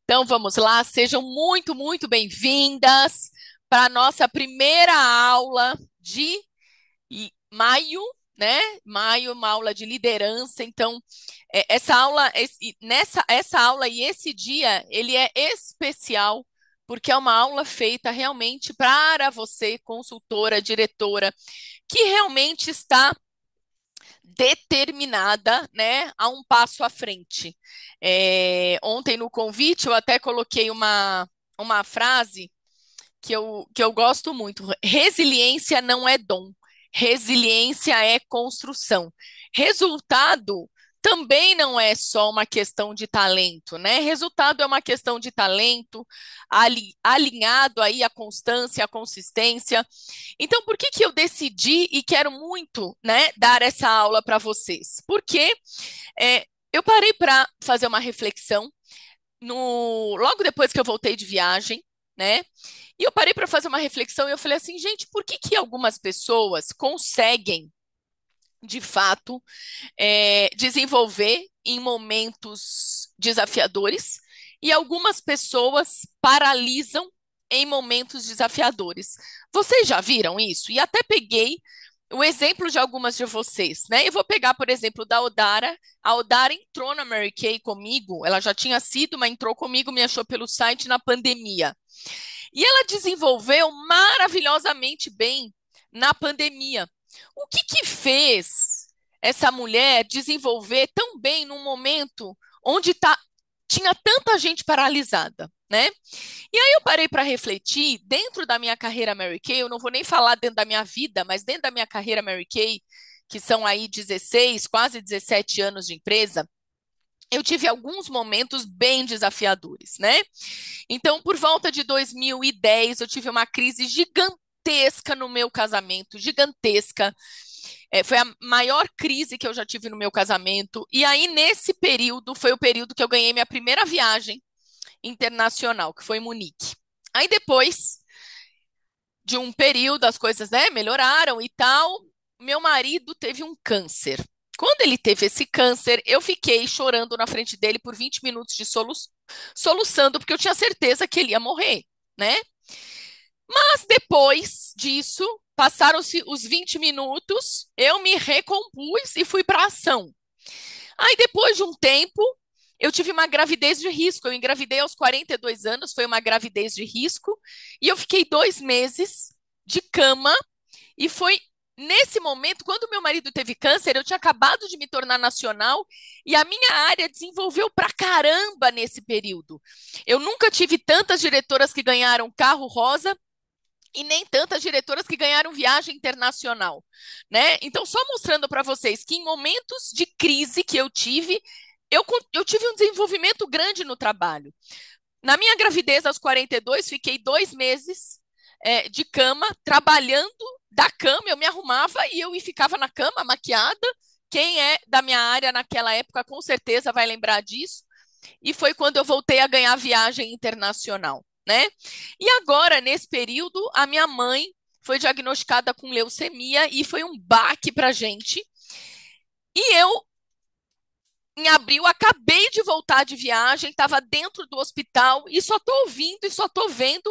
Então vamos lá, sejam muito, muito bem-vindas para a nossa primeira aula de maio, né? Maio, uma aula de liderança. Então, essa aula, essa aula e esse dia, ele é especial porque é uma aula feita realmente para você, consultora, diretora, que realmente está determinada, né, a um passo à frente. Ontem no convite eu até coloquei uma frase que eu gosto muito. Resiliência não é dom, resiliência é construção. Resultado também não é só uma questão de talento, né? Resultado é uma questão de talento, alinhado aí à constância, à consistência. Então, por que que eu decidi e quero muito, né, dar essa aula para vocês? Porque eu parei para fazer uma reflexão logo depois que eu voltei de viagem, né? E eu parei para fazer uma reflexão e eu falei assim, gente, por que que algumas pessoas conseguem, de fato, desenvolver em momentos desafiadores e algumas pessoas paralisam em momentos desafiadores? Vocês já viram isso? E até peguei o exemplo de algumas de vocês, né? Eu vou pegar, por exemplo, da Odara. A Odara entrou na Mary Kay comigo, ela já tinha sido, mas entrou comigo, me achou pelo site na pandemia. E ela desenvolveu maravilhosamente bem na pandemia. O que que fez essa mulher desenvolver tão bem num momento onde tinha tanta gente paralisada, né? E aí eu parei para refletir, dentro da minha carreira Mary Kay, eu não vou nem falar dentro da minha vida, mas dentro da minha carreira Mary Kay, que são aí 16, quase 17 anos de empresa, eu tive alguns momentos bem desafiadores, né? Então, por volta de 2010, eu tive uma crise gigantesca no meu casamento, gigantesca. Foi a maior crise que eu já tive no meu casamento. E aí, nesse período, foi o período que eu ganhei minha primeira viagem internacional, que foi em Munique. Aí depois de um período, as coisas, né, melhoraram e tal. Meu marido teve um câncer. Quando ele teve esse câncer, eu fiquei chorando na frente dele por 20 minutos de soluçando, porque eu tinha certeza que ele ia morrer, né? Mas depois disso, passaram-se os 20 minutos, eu me recompus e fui para ação. Aí depois de um tempo, eu tive uma gravidez de risco. Eu engravidei aos 42 anos, foi uma gravidez de risco, e eu fiquei 2 meses de cama, e foi nesse momento, quando meu marido teve câncer, eu tinha acabado de me tornar nacional, e a minha área desenvolveu pra caramba nesse período. Eu nunca tive tantas diretoras que ganharam carro rosa, e nem tantas diretoras que ganharam viagem internacional, né? Então, só mostrando para vocês que em momentos de crise que eu tive, eu tive um desenvolvimento grande no trabalho. Na minha gravidez, aos 42, fiquei 2 meses de cama, trabalhando da cama, eu me arrumava e eu ficava na cama, maquiada. Quem é da minha área naquela época, com certeza vai lembrar disso. E foi quando eu voltei a ganhar viagem internacional, né? E agora, nesse período, a minha mãe foi diagnosticada com leucemia e foi um baque para a gente. E eu, em abril, acabei de voltar de viagem, estava dentro do hospital e só estou ouvindo e só estou vendo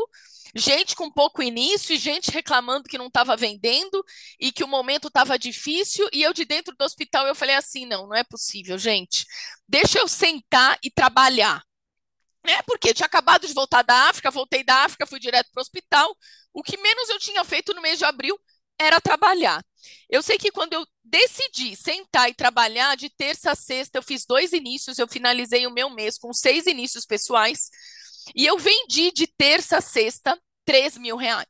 gente com pouco início e gente reclamando que não estava vendendo e que o momento estava difícil. E eu de dentro do hospital eu falei assim, não, não é possível, gente. Deixa eu sentar e trabalhar. Porque eu tinha acabado de voltar da África, voltei da África, fui direto para o hospital. O que menos eu tinha feito no mês de abril era trabalhar. Eu sei que quando eu decidi sentar e trabalhar, de terça a sexta, eu fiz 2 inícios, eu finalizei o meu mês com 6 inícios pessoais, e eu vendi de terça a sexta R$ 3.000.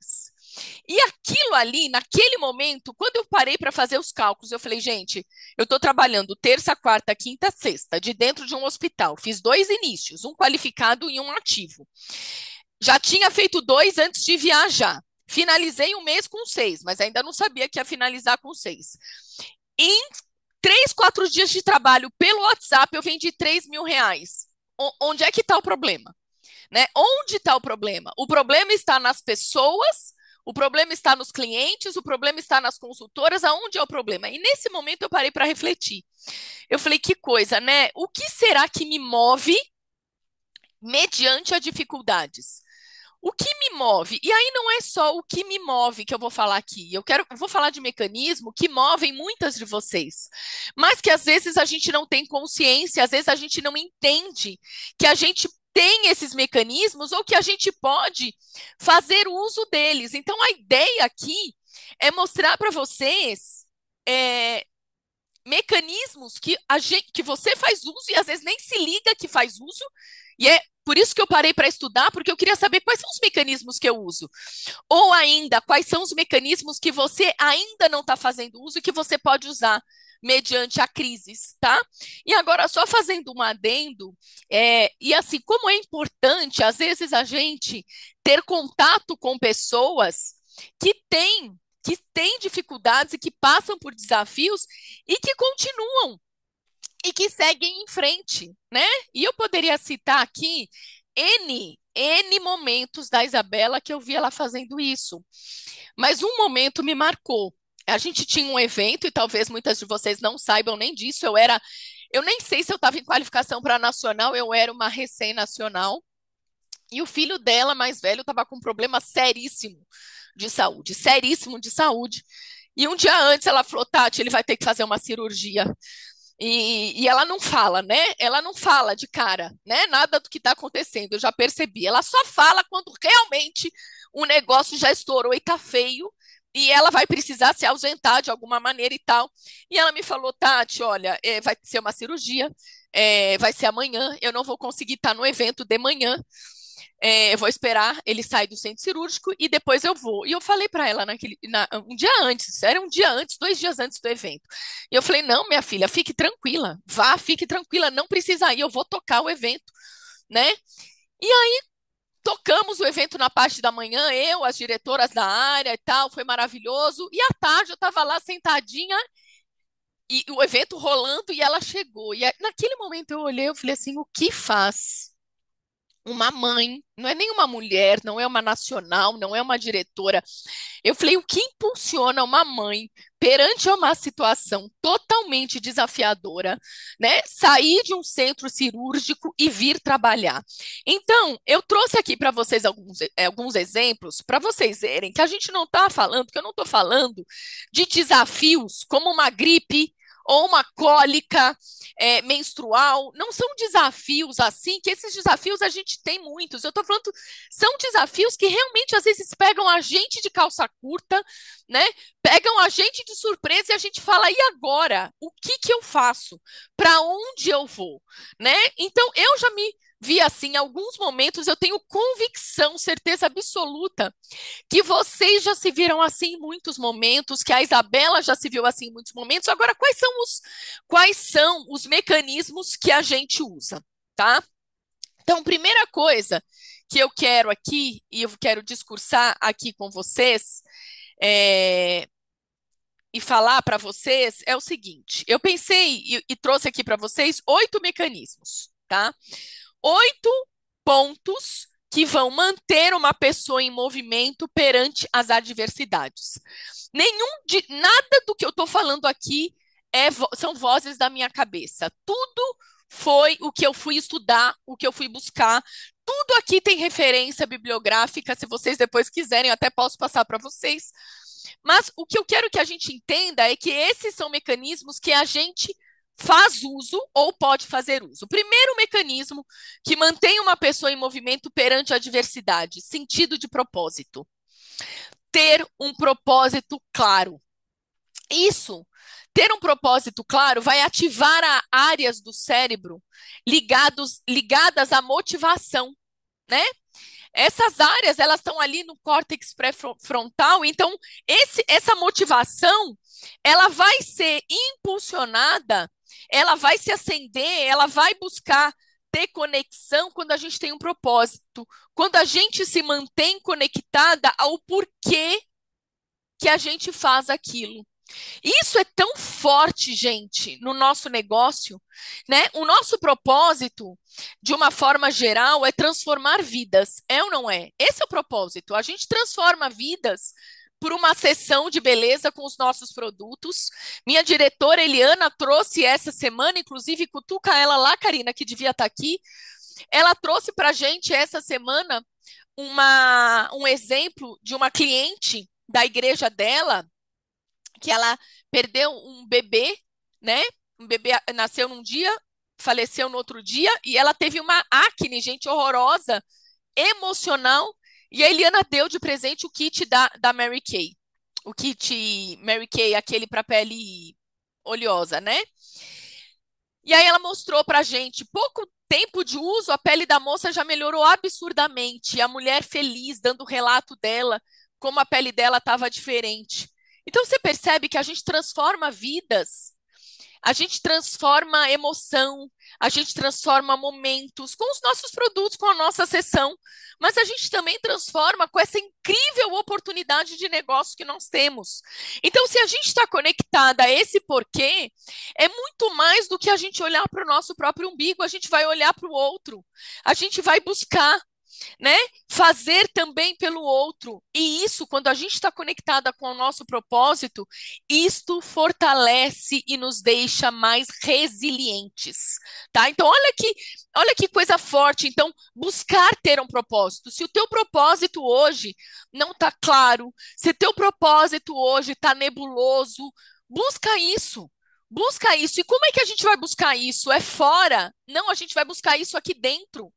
E aquilo ali, naquele momento, quando eu parei para fazer os cálculos, eu falei, gente, eu estou trabalhando terça, quarta, quinta, sexta, de dentro de um hospital. Fiz 2 inícios, um qualificado e um ativo. Já tinha feito 2 antes de viajar. Finalizei um mês com 6, mas ainda não sabia que ia finalizar com 6. Em 3, 4 dias de trabalho pelo WhatsApp, eu vendi R$ 3.000. Onde é que está o problema? Né? Onde está o problema? O problema está nas pessoas, o problema está nos clientes, o problema está nas consultoras, aonde é o problema? E nesse momento eu parei para refletir. Eu falei, que coisa, né? O que será que me move mediante as dificuldades. O que me move? E aí não é só o que me move que eu vou falar aqui. Eu vou falar de mecanismo que movem muitas de vocês, mas que às vezes a gente não tem consciência, às vezes a gente não entende que a gente tem esses mecanismos ou que a gente pode fazer uso deles. Então a ideia aqui é mostrar para vocês é, mecanismos que você faz uso e às vezes nem se liga que faz uso, e é por isso que eu parei para estudar, porque eu queria saber quais são os mecanismos que eu uso. Ou ainda, quais são os mecanismos que você ainda não está fazendo uso e que você pode usar mediante a crises, tá? E agora, só fazendo um adendo, e assim, como é importante, às vezes, a gente ter contato com pessoas que têm dificuldades e que passam por desafios e que continuam e que seguem em frente, né? E eu poderia citar aqui N momentos da Isabela que eu vi ela fazendo isso. Mas um momento me marcou. A gente tinha um evento, e talvez muitas de vocês não saibam nem disso. Eu nem sei se eu estava em qualificação para nacional, eu era uma recém-nacional. E o filho dela, mais velho, estava com um problema seríssimo de saúde. E um dia antes ela falou, Tati, ele vai ter que fazer uma cirurgia. E ela não fala, né? Ela não fala de cara, né? Nada do que está acontecendo, eu já percebi. Ela só fala quando realmente o negócio já estourou e tá feio, e ela vai precisar se ausentar de alguma maneira e tal. E ela me falou, Tati, olha, vai ser uma cirurgia, vai ser amanhã, eu não vou conseguir estar no evento de manhã. Eu vou esperar ele sair do centro cirúrgico e depois eu vou. E eu falei para ela um dia antes, era um dia antes, 2 dias antes do evento. E eu falei: não, minha filha, fique tranquila, vá, fique tranquila, não precisa ir, eu vou tocar o evento, né? E aí tocamos o evento na parte da manhã, eu, as diretoras da área e tal, foi maravilhoso. E à tarde eu estava lá sentadinha e o evento rolando e ela chegou. E naquele momento eu olhei, eu falei assim: o que faz uma mãe, não é nem uma mulher, não é uma nacional, não é uma diretora. Eu falei, o que impulsiona uma mãe perante uma situação totalmente desafiadora, né? Sair de um centro cirúrgico e vir trabalhar. Então, eu trouxe aqui para vocês alguns exemplos para vocês verem que a gente não está falando, que eu não estou falando de desafios como uma gripe ou uma cólica menstrual, não são desafios assim, que esses desafios a gente tem muitos. Eu estou falando, são desafios que realmente às vezes pegam a gente de calça curta, né? Pegam a gente de surpresa e a gente fala, e agora? O que que eu faço? Para onde eu vou? Né? Então, eu já me vi assim, em alguns momentos eu tenho convicção, certeza absoluta que vocês já se viram assim em muitos momentos, que a Isabela já se viu assim em muitos momentos. Agora, quais são os mecanismos que a gente usa, tá? Então, primeira coisa que eu quero aqui, e eu quero discursar aqui com vocês, é, e falar para vocês, é o seguinte: eu pensei e trouxe aqui para vocês 8 mecanismos, tá? 8 pontos que vão manter uma pessoa em movimento perante as adversidades. Nada do que eu estou falando aqui são vozes da minha cabeça. Tudo foi o que eu fui estudar, o que eu fui buscar. Tudo aqui tem referência bibliográfica. Se vocês depois quiserem, eu até posso passar para vocês. Mas o que eu quero que a gente entenda é que esses são mecanismos que a gente faz uso ou pode fazer uso. O primeiro mecanismo que mantém uma pessoa em movimento perante a adversidade, sentido de propósito. Ter um propósito claro. Ter um propósito claro vai ativar áreas do cérebro ligadas à motivação, né? Essas áreas, elas estão ali no córtex pré-frontal, então essa motivação, ela vai ser impulsionada, ela vai se acender, ela vai buscar ter conexão quando a gente tem um propósito, quando a gente se mantém conectada ao porquê que a gente faz aquilo. Isso é tão forte, gente, no nosso negócio, né? O nosso propósito, de uma forma geral, é transformar vidas, é ou não é? Esse é o propósito. A gente transforma vidas por uma sessão de beleza com os nossos produtos. Minha diretora Eliana trouxe essa semana, inclusive, cutuca ela lá, Karina, que devia estar aqui. Ela trouxe para a gente essa semana um exemplo de uma cliente da igreja dela, que ela perdeu um bebê, né? Um bebê nasceu num dia, faleceu no outro dia, e ela teve uma acne, gente, horrorosa, emocional, e a Eliana deu de presente o kit da Mary Kay. O kit Mary Kay, aquele para pele oleosa, né? E aí ela mostrou pra gente, pouco tempo de uso, a pele da moça já melhorou absurdamente. E a mulher feliz, dando o relato dela, como a pele dela estava diferente. Então você percebe que a gente transforma vidas, a gente transforma emoção, a gente transforma momentos com os nossos produtos, com a nossa sessão, mas a gente também transforma com essa incrível oportunidade de negócio que nós temos. Então, se a gente está conectada a esse porquê, é muito mais do que a gente olhar para o nosso próprio umbigo, a gente vai olhar para o outro, a gente vai buscar, né? Fazer também pelo outro. E isso, quando a gente está conectada com o nosso propósito, isto fortalece e nos deixa mais resilientes, tá? Então, olha que coisa forte. Então, buscar ter um propósito. Se o teu propósito hoje não está claro, se o teu propósito hoje está nebuloso, busca isso. Busca isso. E como é que a gente vai buscar isso? É fora? Não, a gente vai buscar isso aqui dentro,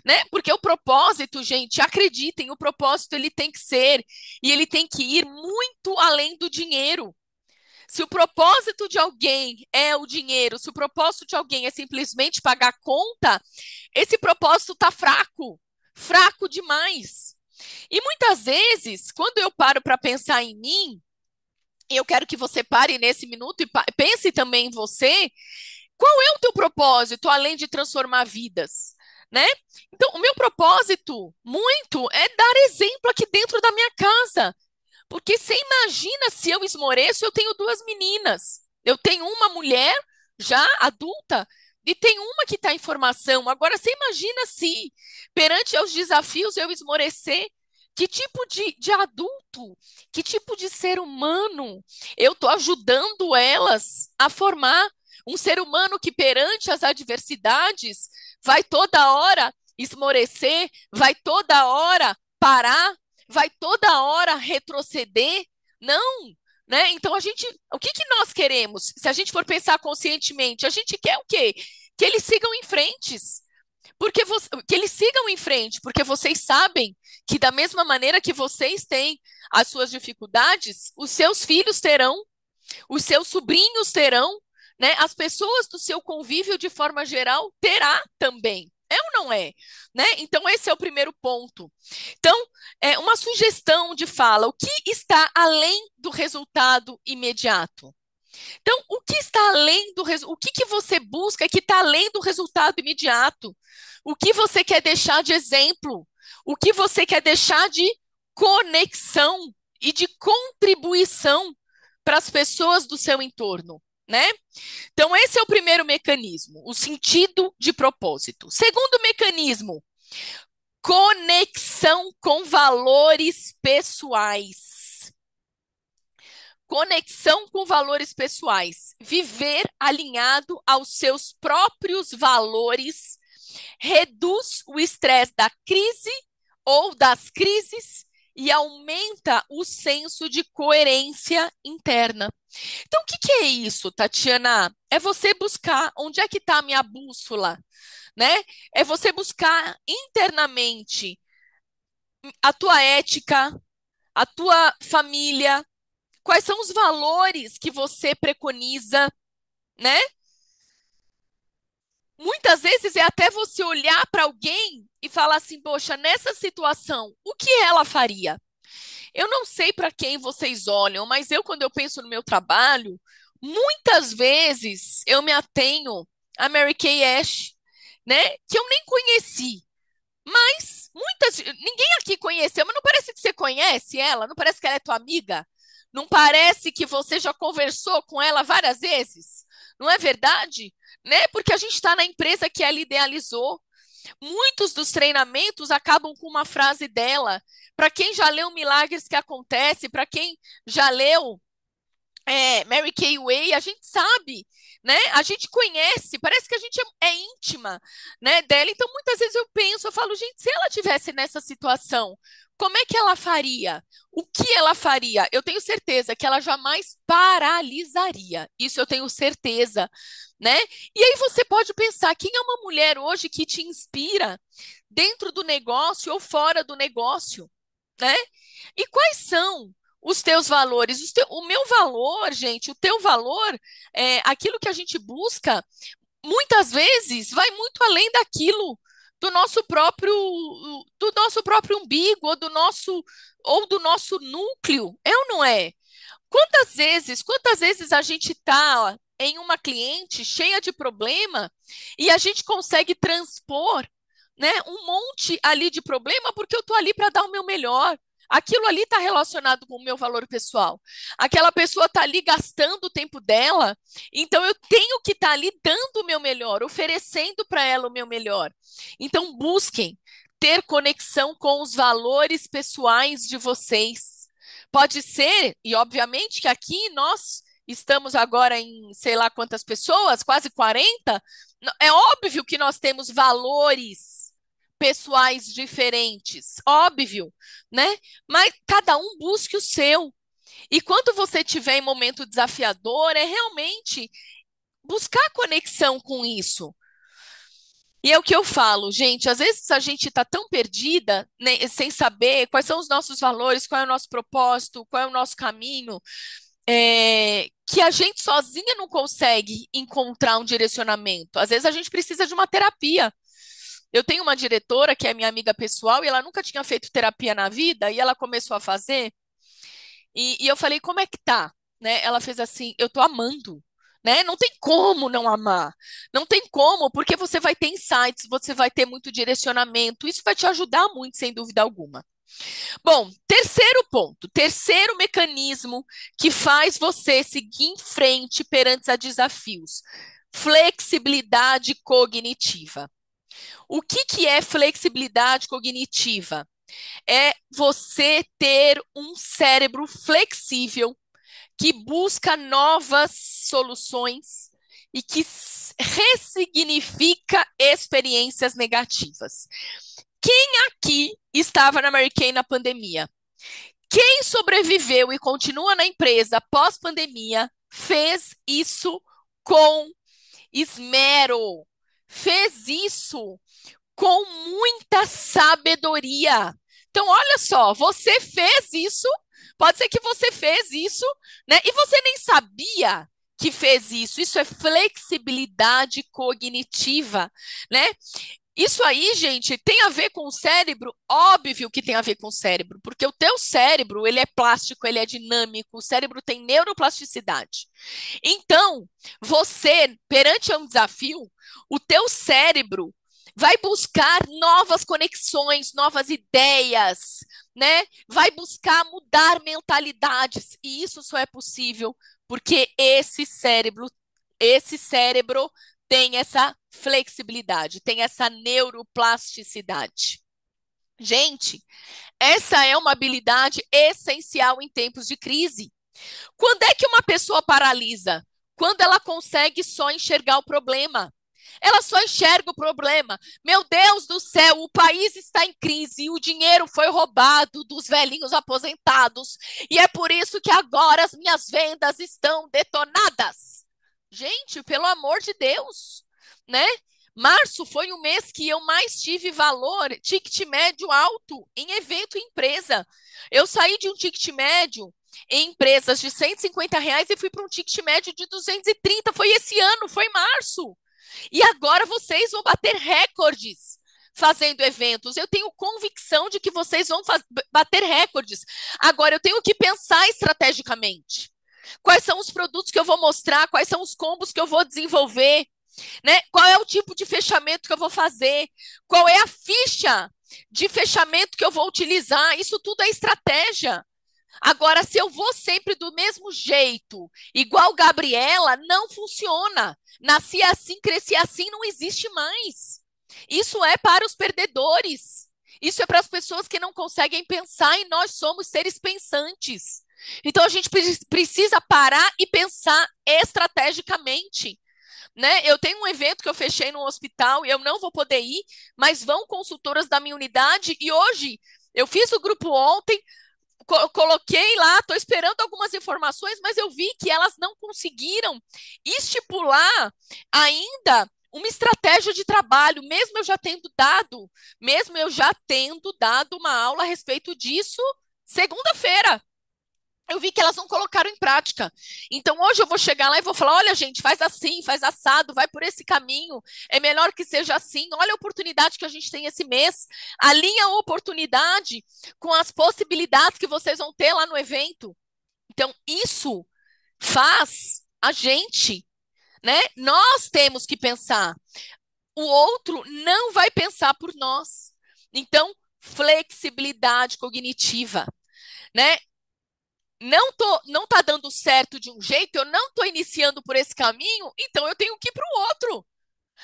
né? Porque o propósito, gente, acreditem, o propósito ele tem que ser e ele tem que ir muito além do dinheiro. Se o propósito de alguém é o dinheiro, se o propósito de alguém é simplesmente pagar conta, esse propósito está fraco, fraco demais. E muitas vezes, quando eu paro para pensar em mim, eu quero que você pare nesse minuto e pense também em você. Qual é o teu propósito, além de transformar vidas, né? Então, o meu propósito, muito, é dar exemplo aqui dentro da minha casa. Porque você imagina se eu esmoreço, eu tenho duas meninas. Eu tenho uma mulher já adulta e tenho uma que está em formação. Agora, você imagina se, perante aos desafios, eu esmorecer. Que tipo de adulto, que tipo de ser humano eu estou ajudando elas a formar? Um ser humano que, perante as adversidades, vai toda hora esmorecer, vai toda hora parar, vai toda hora retroceder? Não, né? Então o que que nós queremos? Se a gente for pensar conscientemente, a gente quer o quê? Que eles sigam em frente, que eles sigam em frente, porque vocês sabem que da mesma maneira que vocês têm as suas dificuldades, os seus filhos terão, os seus sobrinhos terão, né? As pessoas do seu convívio de forma geral terá também. É ou não é? Né? Então, esse é o primeiro ponto. Então, é uma sugestão de fala: o que está além do resultado imediato? Então, o que está além do o que que você busca que está além do resultado imediato? O que você quer deixar de exemplo? O que você quer deixar de conexão e de contribuição para as pessoas do seu entorno, né? Então, esse é o primeiro mecanismo, o sentido de propósito. Segundo mecanismo, conexão com valores pessoais. Conexão com valores pessoais. Viver alinhado aos seus próprios valores reduz o estresse da crise ou das crises e aumenta o senso de coerência interna. Então, o que que é isso, Tatiana? É você buscar onde é que está a minha bússola, né? É você buscar internamente a tua ética, a tua família, quais são os valores que você preconiza, né? Muitas vezes é até você olhar para alguém e falar assim, poxa, nessa situação, o que ela faria? Eu não sei para quem vocês olham, mas eu, quando eu penso no meu trabalho, muitas vezes eu me atenho a Mary Kay Ash, né? Que eu nem conheci. Mas ninguém aqui conheceu, mas não parece que você conhece ela? Não parece que ela é tua amiga? Não parece que você já conversou com ela várias vezes? Não é verdade? Né? Porque a gente está na empresa que ela idealizou. Muitos dos treinamentos acabam com uma frase dela. Para quem já leu Milagres que Acontece, para quem já leu Mary Kay Way, a gente sabe, né? A gente conhece, parece que a gente é íntima, né, dela. Então, muitas vezes eu penso, eu falo, gente, se ela tivesse nessa situação, como é que ela faria? O que ela faria? Eu tenho certeza que ela jamais paralisaria. Isso eu tenho certeza, né? E aí você pode pensar, quem é uma mulher hoje que te inspira dentro do negócio ou fora do negócio, né? E quais são os teus valores? O meu valor, gente, o teu valor, aquilo que a gente busca, muitas vezes vai muito além daquilo do nosso próprio umbigo ou do nosso núcleo, é ou não é? Quantas vezes a gente está em uma cliente cheia de problema e a gente consegue transpor, né, um monte ali de problema porque eu estou ali para dar o meu melhor. Aquilo ali está relacionado com o meu valor pessoal. Aquela pessoa está ali gastando o tempo dela, então eu tenho que estar ali dando o meu melhor, oferecendo para ela o meu melhor. Então busquem ter conexão com os valores pessoais de vocês. Pode ser, e obviamente que aqui nós estamos agora em sei lá quantas pessoas, quase 40. É óbvio que nós temos valores pessoais diferentes, óbvio, né? Mas cada um busque o seu. E quando você tiver em momento desafiador, é realmente buscar conexão com isso. E é o que eu falo, gente, às vezes a gente está tão perdida, né, sem saber quais são os nossos valores, qual é o nosso propósito, qual é o nosso caminho, que a gente sozinha não consegue encontrar um direcionamento. Às vezes a gente precisa de uma terapia. Eu tenho uma diretora que é minha amiga pessoal e ela nunca tinha feito terapia na vida e ela começou a fazer. E eu falei, como é que tá? Né? Ela fez assim, eu tô amando. Né? Não tem como não amar. Não tem como, porque você vai ter insights, você vai ter muito direcionamento. Isso vai te ajudar muito, sem dúvida alguma. Bom, terceiro ponto, terceiro mecanismo que faz você seguir em frente perante a desafios. Flexibilidade cognitiva. O que é flexibilidade cognitiva? É você ter um cérebro flexível que busca novas soluções e que ressignifica experiências negativas. Quem aqui estava na Mary Kay na pandemia? Quem sobreviveu e continua na empresa pós-pandemia fez isso com esmero, fez isso com muita sabedoria. Então, olha só, você fez isso, pode ser que você fez isso, né? E você nem sabia que fez isso. Isso é flexibilidade cognitiva, né? Isso aí, gente, tem a ver com o cérebro? Óbvio que tem a ver com o cérebro, porque o teu cérebro, ele é plástico, ele é dinâmico, o cérebro tem neuroplasticidade. Então, você, perante um desafio, o teu cérebro vai buscar novas conexões, novas ideias, né? Vai buscar mudar mentalidades, e isso só é possível porque esse cérebro tem essa flexibilidade, tem essa neuroplasticidade. Gente, essa é uma habilidade essencial em tempos de crise. Quando é que uma pessoa paralisa? Quando ela consegue só enxergar o problema. Ela só enxerga o problema. Meu Deus do céu, o país está em crise, o dinheiro foi roubado dos velhinhos aposentados, e é por isso que agora as minhas vendas estão detonadas. Gente, pelo amor de Deus, né? Março foi o mês que eu mais tive valor, ticket médio alto em evento e empresa. Eu saí de um ticket médio em empresas de R$ 150 e fui para um ticket médio de 230. Foi esse ano, foi março. E agora vocês vão bater recordes fazendo eventos. Eu tenho convicção de que vocês vão bater recordes. Agora eu tenho que pensar estrategicamente. Quais são os produtos que eu vou mostrar? Quais são os combos que eu vou desenvolver? Né? Qual é o tipo de fechamento que eu vou fazer? Qual é a ficha de fechamento que eu vou utilizar? Isso tudo é estratégia. Agora, se eu vou sempre do mesmo jeito, igual Gabriela, não funciona. Nasci assim, cresci assim, não existe mais. Isso é para os perdedores. Isso é para as pessoas que não conseguem pensar e nós somos seres pensantes. Então a gente precisa parar e pensar estrategicamente, né? Eu tenho um evento que eu fechei no hospital e eu não vou poder ir, mas vão consultoras da minha unidade e hoje eu fiz o grupo ontem, coloquei lá, estou esperando algumas informações, mas eu vi que elas não conseguiram estipular ainda uma estratégia de trabalho, mesmo eu já tendo dado uma aula a respeito disso segunda-feira. Eu vi que elas não colocaram em prática. Então, hoje eu vou chegar lá e vou falar: olha, gente, faz assim, faz assado, vai por esse caminho. É melhor que seja assim. Olha a oportunidade que a gente tem esse mês. Alinha a oportunidade com as possibilidades que vocês vão ter lá no evento. Então, isso faz a gente, né? Nós temos que pensar. O outro não vai pensar por nós. Então, flexibilidade cognitiva, né? Não tá dando certo de um jeito, eu não tô iniciando por esse caminho, então eu tenho que ir para o outro.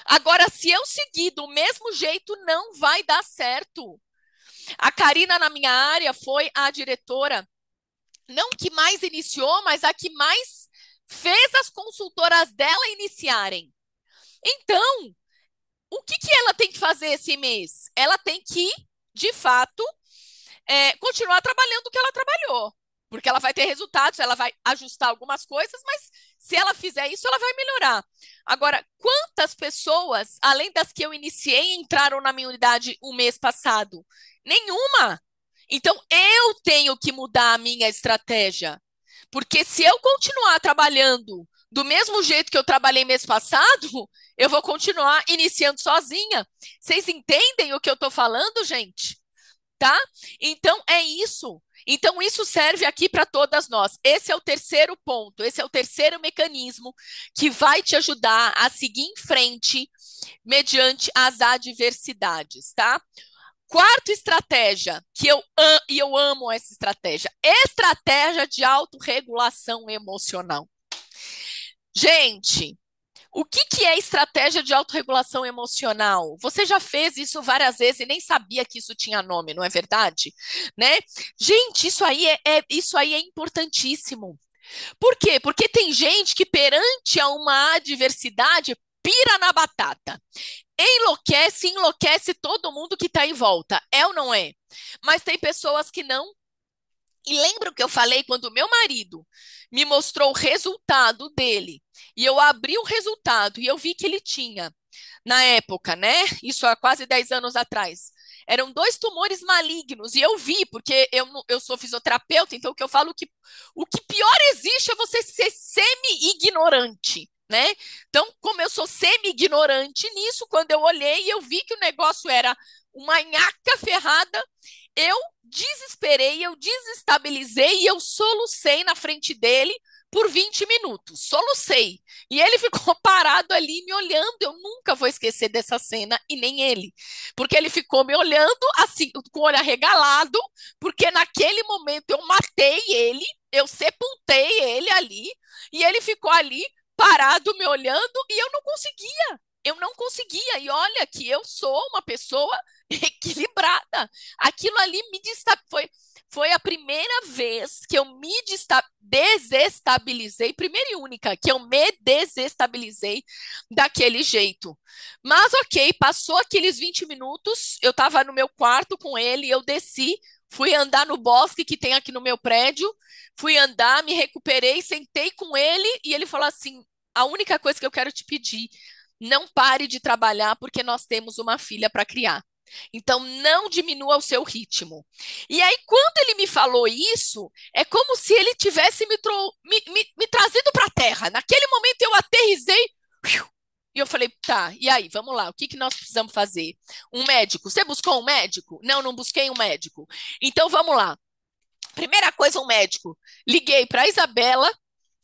Agora, se eu seguir do mesmo jeito, não vai dar certo. A Karina, na minha área, foi a diretora, não que mais iniciou, mas a que mais fez as consultoras dela iniciarem. Então, o que que ela tem que fazer esse mês? Ela tem que, de fato, continuar trabalhando o que ela trabalhou. Porque ela vai ter resultados, ela vai ajustar algumas coisas, mas se ela fizer isso, ela vai melhorar. Agora, quantas pessoas, além das que eu iniciei, entraram na minha unidade o mês passado? Nenhuma. Então, eu tenho que mudar a minha estratégia. Porque se eu continuar trabalhando do mesmo jeito que eu trabalhei mês passado, eu vou continuar iniciando sozinha. Vocês entendem o que eu estou falando, gente? Tá? Então é isso. Então isso serve aqui para todas nós. Esse é o terceiro ponto, esse é o terceiro mecanismo que vai te ajudar a seguir em frente mediante as adversidades, tá? Quarta estratégia, eu amo essa estratégia de autorregulação emocional. Gente, o que que é estratégia de autorregulação emocional? Você já fez isso várias vezes e nem sabia que isso tinha nome, não é verdade? Né? Gente, isso aí é importantíssimo. Por quê? Porque tem gente que perante a uma adversidade pira na batata. Enlouquece todo mundo que está em volta. É ou não é? Mas tem pessoas que não. E lembra o que eu falei quando o meu marido me mostrou o resultado dele? E eu abri o resultado e eu vi que ele tinha, na época, né? Isso há quase 10 anos atrás. Eram dois tumores malignos. E eu vi, porque eu sou fisioterapeuta, então o que eu falo o que pior existe é você ser semi-ignorante. Né? Então, como eu sou semi-ignorante nisso, quando eu olhei e eu vi que o negócio era uma nhaca ferrada, eu desesperei, eu desestabilizei e eu solucei na frente dele por 20 minutos. Solucei. E ele ficou parado ali me olhando. Eu nunca vou esquecer dessa cena, e nem ele. Porque ele ficou me olhando assim, com o olho arregalado, porque naquele momento eu matei ele, eu sepultei ele ali, e ele ficou ali parado me olhando e eu não conseguia. Eu não conseguia. E olha que eu sou uma pessoa equilibrada. Aquilo ali foi a primeira vez que eu me desestabilizei, primeira e única, que eu me desestabilizei daquele jeito. Mas ok, passou aqueles 20 minutos, eu estava no meu quarto com ele, eu desci, fui andar no bosque que tem aqui no meu prédio, fui andar, me recuperei, sentei com ele e ele falou assim: a única coisa que eu quero te pedir, não pare de trabalhar porque nós temos uma filha para criar. Então, não diminua o seu ritmo. E aí, quando ele me falou isso, é como se ele tivesse me trazido para a terra. Naquele momento, eu aterrisei. E eu falei, tá, e aí, vamos lá, o que que nós precisamos fazer? Um médico. Você buscou um médico? Não, não busquei um médico. Então, vamos lá. Primeira coisa, um médico. Liguei para a Isabela,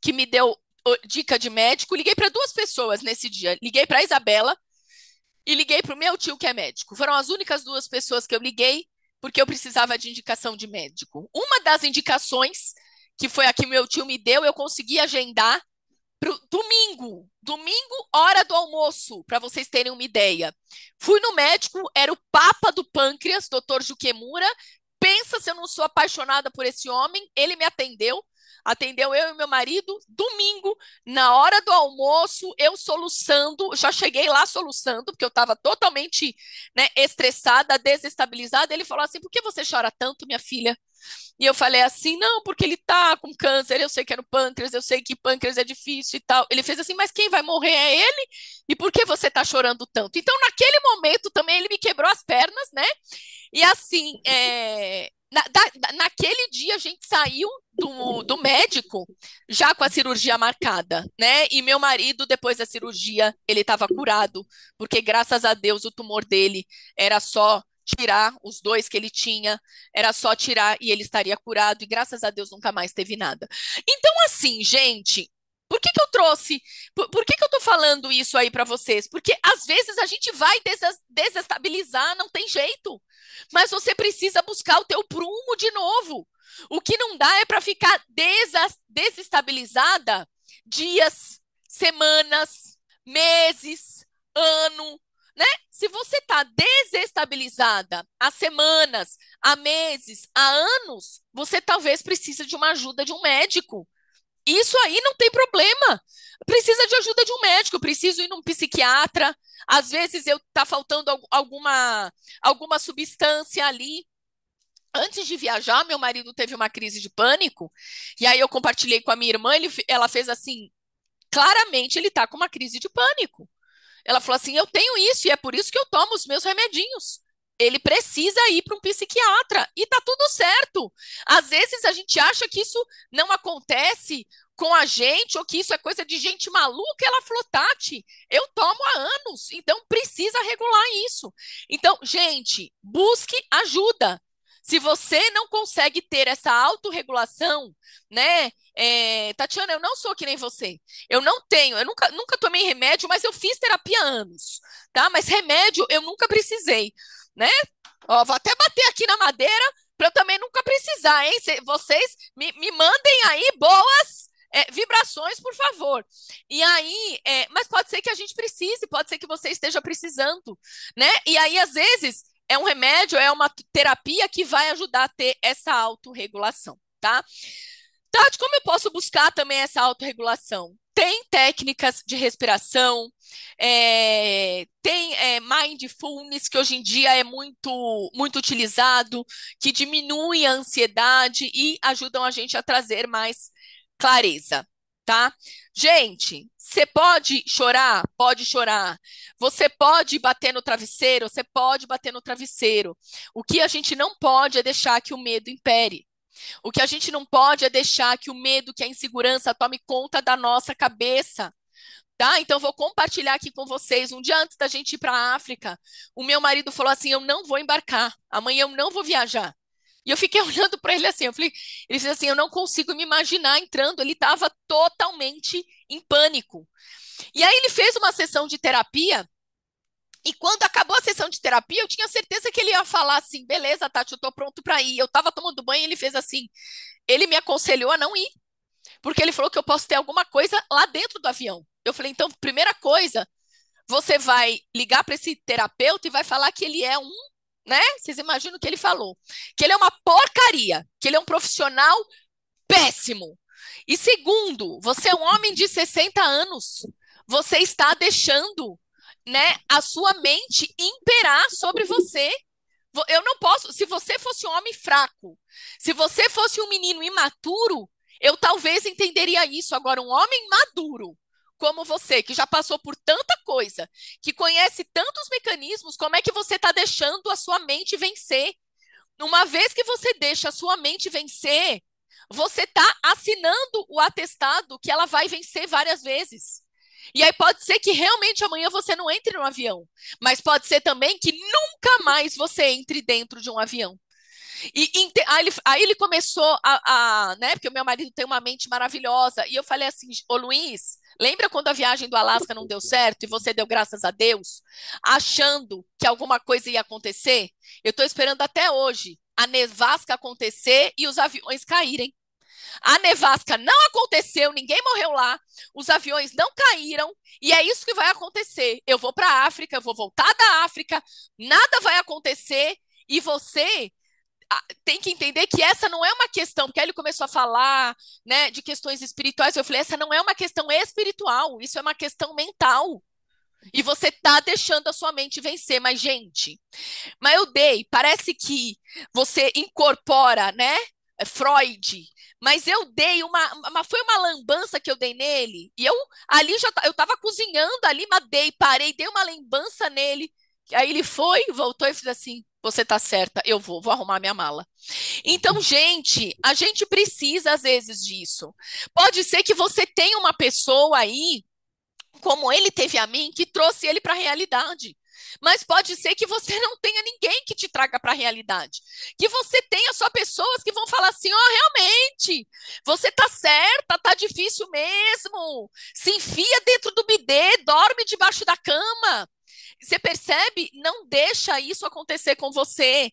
que me deu dica de médico. Liguei para duas pessoas nesse dia. Liguei para a Isabela e liguei para o meu tio, que é médico. Foram as únicas duas pessoas que eu liguei, porque eu precisava de indicação de médico. Uma das indicações, que foi a que meu tio me deu, eu consegui agendar para domingo. Domingo, hora do almoço, para vocês terem uma ideia. Fui no médico, era o papa do pâncreas, doutor Juquemura. Pensa se eu não sou apaixonada por esse homem. Ele me atendeu. atendeu eu e meu marido, domingo, na hora do almoço, eu soluçando, já cheguei lá soluçando, porque eu estava totalmente, né, estressada, desestabilizada. Ele falou assim: por que você chora tanto, minha filha? E eu falei assim: não, porque ele tá com câncer, eu sei que é no pâncreas, eu sei que pâncreas é difícil e tal. Ele fez assim: mas quem vai morrer é ele? E por que você tá chorando tanto? Então, naquele momento também ele me quebrou as pernas, né? E assim, naquele dia a gente saiu do médico já com a cirurgia marcada, né? E meu marido, depois da cirurgia, ele estava curado, porque graças a Deus o tumor dele era só tirar os dois que ele tinha, era só tirar e ele estaria curado, e graças a Deus nunca mais teve nada. Então, assim, gente. Por que que eu trouxe? Por que que eu tô falando isso aí para vocês? Porque às vezes a gente vai desestabilizar, não tem jeito. Mas você precisa buscar o teu prumo de novo. O que não dá é para ficar desestabilizada dias, semanas, meses, ano, né? Se você está desestabilizada há semanas, há meses, há anos, você talvez precisa de uma ajuda de um médico. Isso aí não tem problema. Precisa de ajuda de um médico, preciso ir num psiquiatra. Às vezes eu tá faltando alguma substância ali. Antes de viajar, meu marido teve uma crise de pânico, e aí eu compartilhei com a minha irmã, ela fez assim, claramente ele tá com uma crise de pânico. Ela falou assim: eu tenho isso e é por isso que eu tomo os meus remedinhos. Ele precisa ir para um psiquiatra e tá tudo certo. Às vezes a gente acha que isso não acontece com a gente ou que isso é coisa de gente maluca. Ela falou: Tati, eu tomo há anos, então precisa regular isso. Então, gente, busque ajuda. Se você não consegue ter essa autorregulação, né? Tatiana, eu não sou que nem você. Eu não tenho, eu nunca tomei remédio, mas eu fiz terapia há anos, tá? Mas remédio eu nunca precisei, né? Ó, vou até bater aqui na madeira para eu também nunca precisar, hein? Vocês me mandem aí boas vibrações, por favor. E aí, mas pode ser que a gente precise, pode ser que você esteja precisando, né? E aí, às vezes, é um remédio, é uma terapia que vai ajudar a ter essa autorregulação, tá? Tati, como eu posso buscar também essa autorregulação? Tem técnicas de respiração, tem mindfulness, que hoje em dia é muito utilizado, que diminui a ansiedade e ajudam a gente a trazer mais clareza, tá? Gente, você pode chorar? Pode chorar. Você pode bater no travesseiro? Você pode bater no travesseiro. O que a gente não pode é deixar que o medo impere. O que a gente não pode é deixar que o medo, que a insegurança tome conta da nossa cabeça, tá? Então, vou compartilhar aqui com vocês. Um dia antes da gente ir para a África, o meu marido falou assim: eu não vou embarcar, amanhã eu não vou viajar. E eu fiquei olhando para ele assim, ele disse assim: eu não consigo me imaginar entrando. Ele estava totalmente em pânico. E aí ele fez uma sessão de terapia. E quando acabou a sessão de terapia, eu tinha certeza que ele ia falar assim: beleza, Tati, eu tô pronto para ir. Eu tava tomando banho e ele fez assim. Ele me aconselhou a não ir, porque ele falou que eu posso ter alguma coisa lá dentro do avião. Eu falei: então, primeira coisa, você vai ligar para esse terapeuta e vai falar que ele é um, né? Vocês imaginam o que ele falou? Que ele é uma porcaria, que ele é um profissional péssimo. E segundo, você é um homem de 60 anos. Você está deixando, né, a sua mente imperar sobre você. Eu não posso. Se você fosse um homem fraco, se você fosse um menino imaturo, eu talvez entenderia isso. Agora, um homem maduro, como você, que já passou por tanta coisa, que conhece tantos mecanismos, como é que você está deixando a sua mente vencer? Uma vez que você deixa a sua mente vencer, você está assinando o atestado que ela vai vencer várias vezes. E aí pode ser que realmente amanhã você não entre no avião, mas pode ser também que nunca mais você entre dentro de um avião. Aí ele começou né? Porque o meu marido tem uma mente maravilhosa. E eu falei assim: ô Luiz, lembra quando a viagem do Alasca não deu certo e você deu graças a Deus, achando que alguma coisa ia acontecer? Eu estou esperando até hoje a nevasca acontecer e os aviões caírem. A nevasca não aconteceu, ninguém morreu lá, os aviões não caíram, e é isso que vai acontecer. Eu vou para a África, eu vou voltar da África, nada vai acontecer, e você tem que entender que essa não é uma questão, porque aí ele começou a falar, né, de questões espirituais. Eu falei, essa não é uma questão espiritual, isso é uma questão mental. E você tá deixando a sua mente vencer. Mas, gente, mas eu dei, parece que você incorpora, né? Freud, mas eu dei foi uma lambança que eu dei nele, e eu ali eu tava cozinhando ali, mas parei, dei uma lambança nele, aí ele foi, voltou e fez assim, você tá certa, eu vou arrumar minha mala. Então, gente, a gente precisa às vezes disso. Pode ser que você tenha uma pessoa aí como ele teve a mim, que trouxe ele para a realidade. Mas pode ser que você não tenha ninguém que te traga para a realidade. Que você tenha só pessoas que vão falar assim: ó, oh, realmente, você tá certa, tá difícil mesmo. Se enfia dentro do bidê, dorme debaixo da cama. Você percebe? Não deixa isso acontecer com você,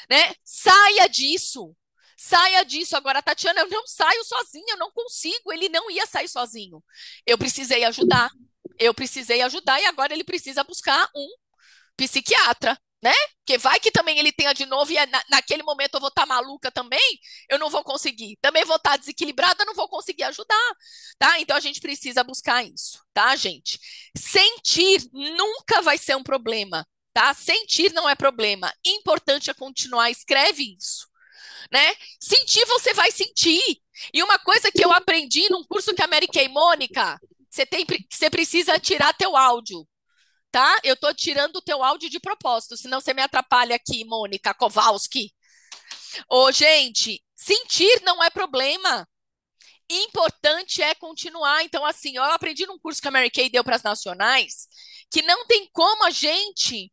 né? Saia disso. Saia disso. Agora, Tatiana, eu não saio sozinha, eu não consigo. Ele não ia sair sozinho. Eu precisei ajudar. Eu precisei ajudar e agora ele precisa buscar um psiquiatra, né? Porque vai que também ele tenha de novo e naquele momento eu vou estar maluca também, eu não vou conseguir. Também vou estar desequilibrada, não vou conseguir ajudar, tá? Então a gente precisa buscar isso, tá, gente? Sentir nunca vai ser um problema, tá? Sentir não é problema. Importante é continuar, escreve isso, né? Sentir você vai sentir. E uma coisa que eu aprendi num curso que a Mary Kay, Mônica, você precisa tirar teu áudio, tá? Eu tô tirando o teu áudio de propósito, senão você me atrapalha aqui, Mônica Kowalski. Ô, gente, sentir não é problema. Importante é continuar. Então, assim, eu aprendi num curso que a Mary Kay deu para as nacionais que não tem como a gente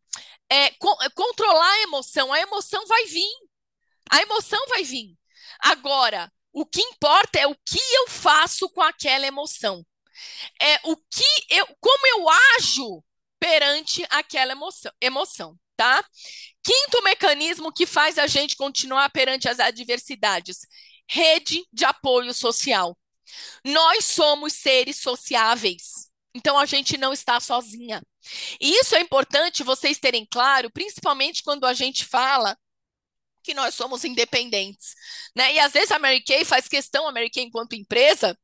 controlar a emoção vai vir. A emoção vai vir. Agora, o que importa é o que eu faço com aquela emoção. É como eu ajo perante aquela emoção, tá? Quinto mecanismo que faz a gente continuar perante as adversidades: rede de apoio social. Nós somos seres sociáveis. Então a gente não está sozinha. E isso é importante vocês terem claro, principalmente quando a gente fala que nós somos independentes, né? E às vezes a Mary Kay faz questão, a Mary Kay enquanto empresa,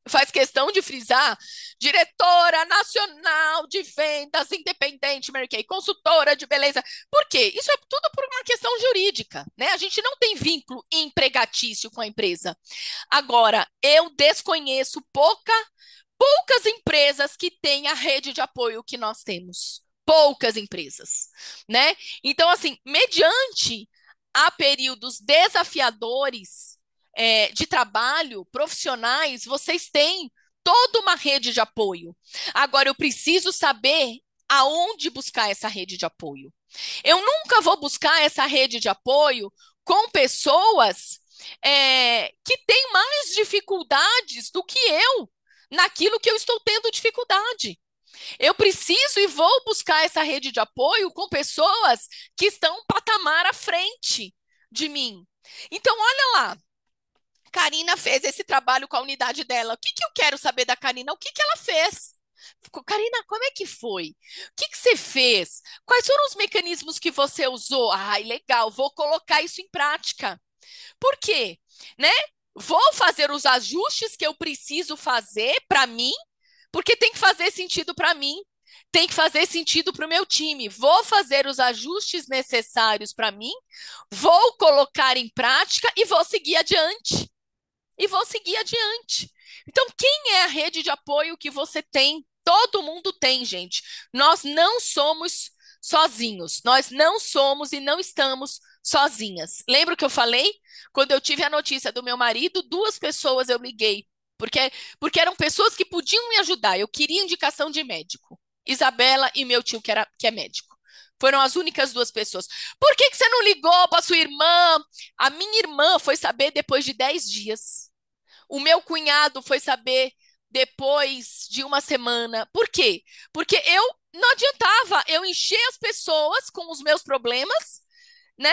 faz questão de frisar, diretora nacional de vendas independente, Mary Kay, consultora de beleza. Por quê? Isso é tudo por uma questão jurídica, né? A gente não tem vínculo empregatício com a empresa. Agora, eu desconheço poucas empresas que têm a rede de apoio que nós temos. Poucas empresas, né? Então, assim, mediante a períodos desafiadores de trabalho, profissionais, vocês têm toda uma rede de apoio. Agora, eu preciso saber aonde buscar essa rede de apoio. Eu nunca vou buscar essa rede de apoio com pessoas que têm mais dificuldades do que eu naquilo que eu estou tendo dificuldade. Eu preciso e vou buscar essa rede de apoio com pessoas que estão um patamar à frente de mim. Então, olha lá, Karina fez esse trabalho com a unidade dela. O que que eu quero saber da Karina? O que que ela fez? Karina, como é que foi? O que que você fez? Quais foram os mecanismos que você usou? Ai, legal, vou colocar isso em prática. Por quê? Né? Vou fazer os ajustes que eu preciso fazer para mim, porque tem que fazer sentido para mim, tem que fazer sentido para o meu time. Vou fazer os ajustes necessários para mim, vou colocar em prática e vou seguir adiante. E vou seguir adiante. Então, quem é a rede de apoio que você tem? Todo mundo tem, gente. Nós não somos sozinhos. Nós não somos e não estamos sozinhas. Lembra que eu falei? Quando eu tive a notícia do meu marido, duas pessoas eu liguei, porque eram pessoas que podiam me ajudar. Eu queria indicação de médico. Isabela e meu tio, que é médico. Foram as únicas duas pessoas. Por que você não ligou para sua irmã? A minha irmã foi saber depois de 10 dias. O meu cunhado foi saber depois de uma semana. Por quê? Porque eu não adiantava eu encher as pessoas com os meus problemas, né?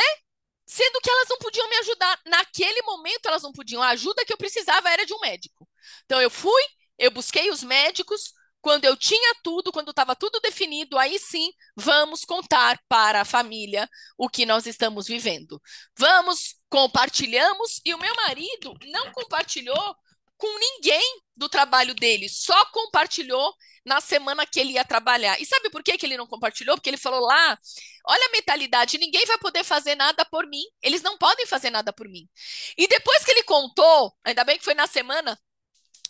Sendo que elas não podiam me ajudar. Naquele momento, elas não podiam. A ajuda que eu precisava era de um médico. Então, eu busquei os médicos, Quando eu tinha tudo, quando estava tudo definido, aí sim, vamos contar para a família o que nós estamos vivendo. Vamos, compartilhamos, e o meu marido não compartilhou com ninguém do trabalho dele, só compartilhou na semana que ele ia trabalhar. E sabe por que que ele não compartilhou? Porque ele falou lá, olha a mentalidade, ninguém vai poder fazer nada por mim. Eles não podem fazer nada por mim. E depois que ele contou, ainda bem que foi na semana,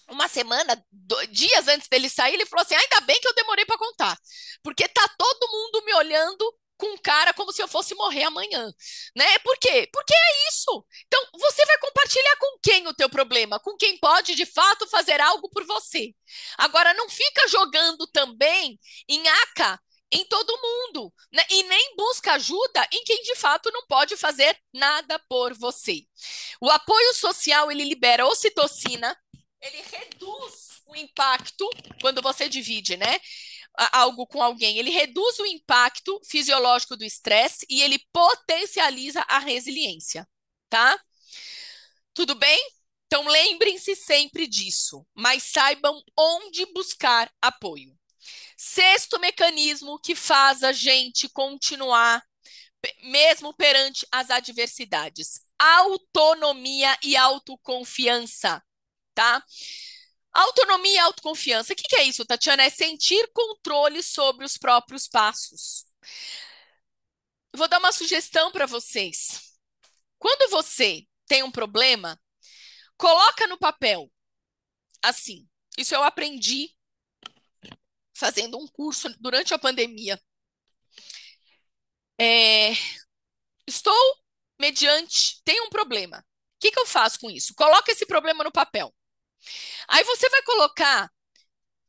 uma semana, dias antes dele sair, ele falou assim: ainda bem que eu demorei para contar, porque tá todo mundo me olhando com cara como se eu fosse morrer amanhã, né? Por quê? Porque é isso. Então, você vai compartilhar com quem o teu problema? Com quem pode, de fato, fazer algo por você. Agora, não fica jogando também em aca em todo mundo, né? E nem busca ajuda em quem, de fato, não pode fazer nada por você. O apoio social, ele libera ocitocina, ele reduz o impacto quando você divide, né? Algo com alguém, ele reduz o impacto fisiológico do estresse e ele potencializa a resiliência, tá? Tudo bem? Então lembrem-se sempre disso, mas saibam onde buscar apoio. Sexto mecanismo que faz a gente continuar mesmo perante as adversidades: autonomia e autoconfiança, tá? Autonomia e autoconfiança. O que é isso, Tatiana? É sentir controle sobre os próprios passos. Vou dar uma sugestão para vocês. Quando você tem um problema, coloca no papel. Assim, isso eu aprendi fazendo um curso durante a pandemia. É, estou tenho um problema. O que eu faço com isso? Coloca esse problema no papel. Aí você vai colocar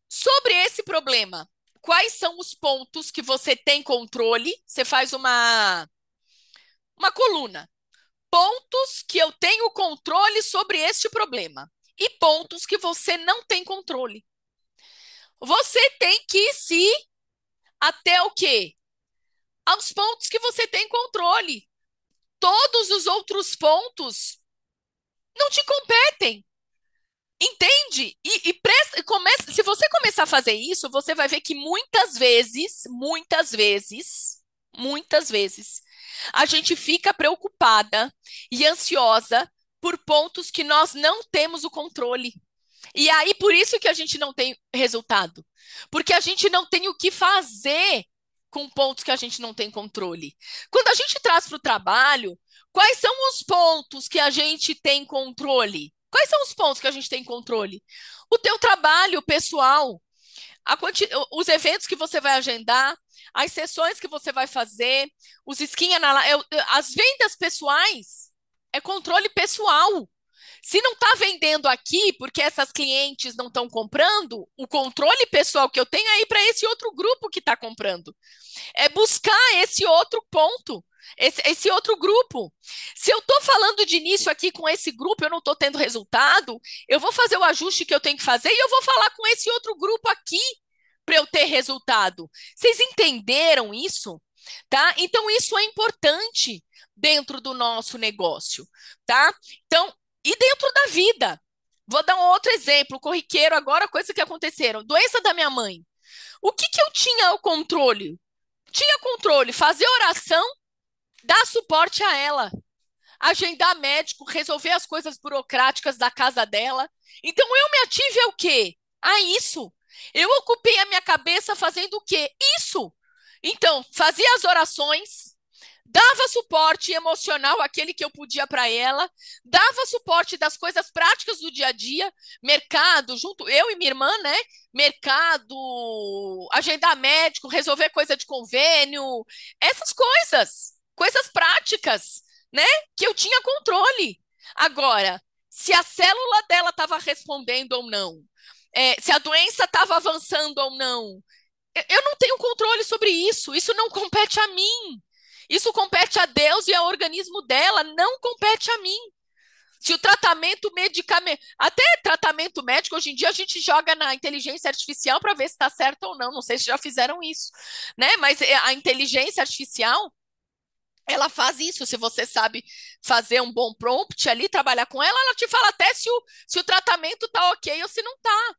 sobre esse problema, quais são os pontos que você tem controle? Você faz uma coluna. Pontos que eu tenho controle sobre este problema. E pontos que você não tem controle. Você tem que se até o quê? Aos pontos que você tem controle. Todos os outros pontos não te competem. Entende? Se você começar a fazer isso, você vai ver que muitas vezes, a gente fica preocupada e ansiosa por pontos que nós não temos o controle. E aí, por isso que a gente não tem resultado. Porque a gente não tem o que fazer com pontos que a gente não tem controle. Quando a gente traz para o trabalho, quais são os pontos que a gente tem controle? Quais são os pontos que a gente tem controle? O teu trabalho pessoal, os eventos que você vai agendar, as sessões que você vai fazer, os as vendas pessoais, é controle pessoal. Se não está vendendo aqui porque essas clientes não estão comprando, o controle pessoal que eu tenho é ir para esse outro grupo que está comprando. É buscar esse outro ponto, esse outro grupo. Se eu estou falando de início aqui com esse grupo, eu não estou tendo resultado, eu vou fazer o ajuste que eu tenho que fazer e eu vou falar com esse outro grupo aqui para eu ter resultado. Vocês entenderam isso? Tá? Então, isso é importante dentro do nosso negócio, tá? Então, e dentro da vida. Vou dar um outro exemplo, corriqueiro agora, coisas que aconteceram. Doença da minha mãe. O que eu tinha o controle? Tinha controle, fazer oração, dar suporte a ela, agendar médico, resolver as coisas burocráticas da casa dela. Então eu me ative ao quê? A isso. Eu ocupei a minha cabeça fazendo o quê? Isso. Então, fazia as orações, dava suporte emocional àquele que eu podia para ela, dava suporte das coisas práticas do dia a dia, mercado, junto eu e minha irmã, né? Mercado, agendar médico, resolver coisa de convênio, essas coisas práticas, né? Que eu tinha controle. Agora, se a célula dela estava respondendo ou não, se a doença estava avançando ou não, eu não tenho controle sobre isso. Isso não compete a mim. Isso compete a Deus e ao organismo dela, não compete a mim. Se o tratamento medicamento, até tratamento médico, hoje em dia a gente joga na inteligência artificial para ver se está certo ou não. Não sei se já fizeram isso, né? Mas a inteligência artificial, ela faz isso. Se você sabe fazer um bom prompt ali, trabalhar com ela, ela te fala até se o tratamento está ok ou se não está.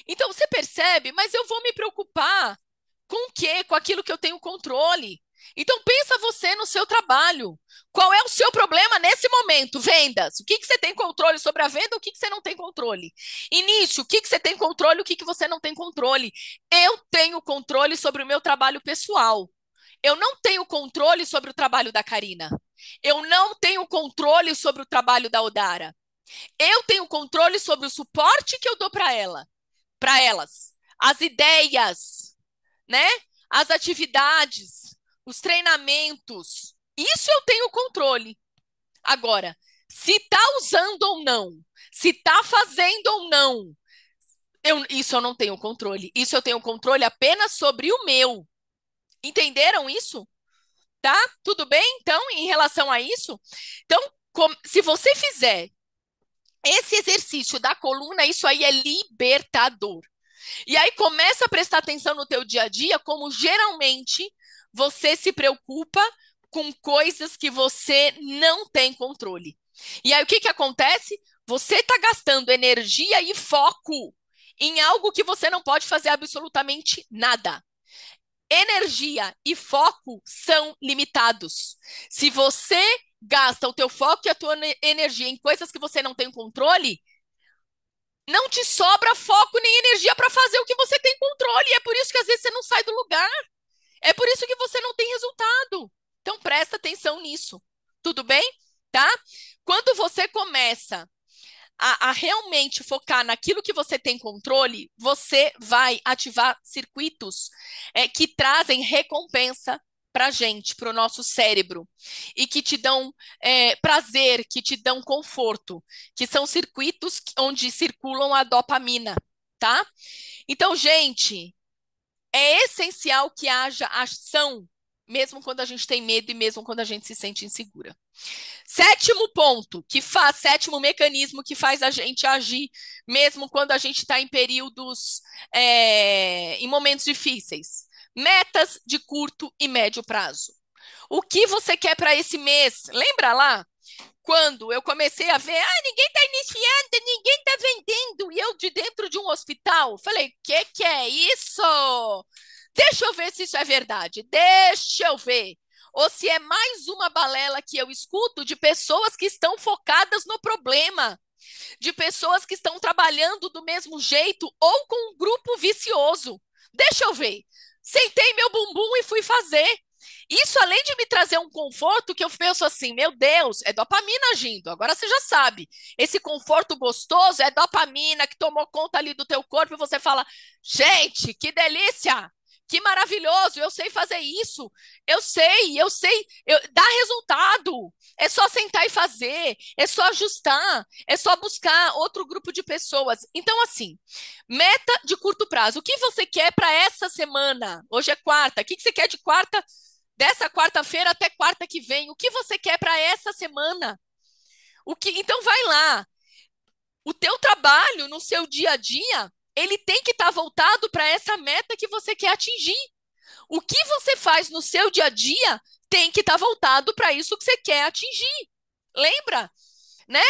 Então você percebe, mas eu vou me preocupar com o quê? Com aquilo que eu tenho controle. Então pensa você no seu trabalho. Qual é o seu problema nesse momento? Vendas. O que que você tem controle sobre a venda? O que que você não tem controle? Início. O que que você tem controle? O que que você não tem controle? Eu tenho controle sobre o meu trabalho pessoal. Eu não tenho controle sobre o trabalho da Karina. Eu não tenho controle sobre o trabalho da Odara. Eu tenho controle sobre o suporte que eu dou para elas, as ideias, né? As atividades, os treinamentos. Isso eu tenho controle. Agora, se está usando ou não, se está fazendo ou não, isso eu não tenho controle. Isso eu tenho controle apenas sobre o meu. Entenderam isso? Tá? Tudo bem, então, em relação a isso? Então, se você fizer esse exercício da coluna, isso aí é libertador. E aí começa a prestar atenção no teu dia a dia, como geralmente você se preocupa com coisas que você não tem controle. E aí o que que acontece? Você está gastando energia e foco em algo que você não pode fazer absolutamente nada. Energia e foco são limitados. Se você gasta o teu foco e a tua energia em coisas que você não tem controle, não te sobra foco nem energia para fazer o que você tem controle. E é por isso que às vezes você não sai do lugar. É por isso que você não tem resultado. Então presta atenção nisso. Tudo bem? Tá? Quando você começa a realmente focar naquilo que você tem controle, você vai ativar circuitos que trazem recompensa para a gente, para o nosso cérebro, e que te dão prazer, que te dão conforto, que são circuitos onde circulam a dopamina, tá? Então, gente, é essencial que haja ação, mesmo quando a gente tem medo e mesmo quando a gente se sente insegura. Sétimo ponto, sétimo mecanismo que faz a gente agir, mesmo quando a gente está em períodos, em momentos difíceis. Metas de curto e médio prazo. O que você quer para esse mês? Lembra lá? Quando eu comecei a ver, ninguém está iniciando, ninguém está vendendo, e eu de dentro de um hospital, falei, que é isso? Deixa eu ver se isso é verdade, deixa eu ver. Ou se é mais uma balela que eu escuto de pessoas que estão focadas no problema, de pessoas que estão trabalhando do mesmo jeito ou com um grupo vicioso. Deixa eu ver. Sentei meu bumbum e fui fazer. Isso, além de me trazer um conforto, que eu penso assim, meu Deus, é dopamina agindo. Agora você já sabe. Esse conforto gostoso é dopamina que tomou conta ali do teu corpo e você fala, gente, que delícia! Que maravilhoso, eu sei fazer isso. Dá resultado. É só sentar e fazer, é só ajustar, é só buscar outro grupo de pessoas. Então, assim, meta de curto prazo. O que você quer para essa semana? Hoje é quarta. O que você quer de quarta, dessa quarta-feira até quarta que vem? O que você quer para essa semana? Então, vai lá. O teu trabalho no seu dia a dia, ele tem que estar voltado para essa meta que você quer atingir. O que você faz no seu dia a dia tem que estar voltado para isso que você quer atingir. Lembra? Né?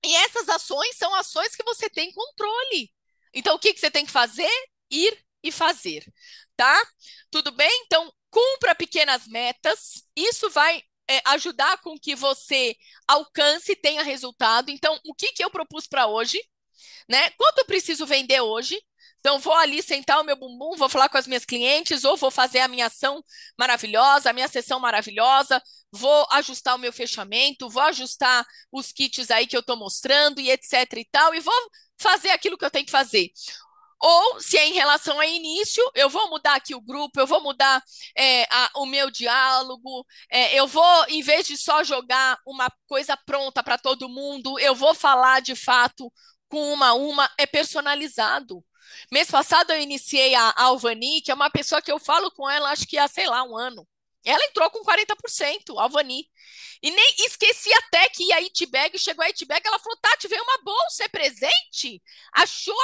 E essas ações são ações que você tem controle. Então, o que que você tem que fazer? Ir e fazer, tá? Tudo bem? Então, cumpra pequenas metas. Isso vai ajudar com que você alcance e tenha resultado. Então, o que que eu propus para hoje? Né? Quanto eu preciso vender hoje? Então, vou ali sentar o meu bumbum, vou falar com as minhas clientes, ou vou fazer a minha ação maravilhosa, a minha sessão maravilhosa, vou ajustar o meu fechamento, vou ajustar os kits aí que eu estou mostrando e etc e tal, e vou fazer aquilo que eu tenho que fazer. Ou, se é em relação a início, eu vou mudar aqui o grupo, eu vou mudar o meu diálogo, eu vou, em vez de só jogar uma coisa pronta para todo mundo, eu vou falar de fato com uma a uma, é personalizado. Mês passado eu iniciei a Alvani, que é uma pessoa que eu falo com ela, acho que há, sei lá, um ano. Ela entrou com 40%, Alvani. E nem esqueci até que ia a Itbag, chegou a Itbag, ela falou, Tati, veio uma bolsa, é presente? Achou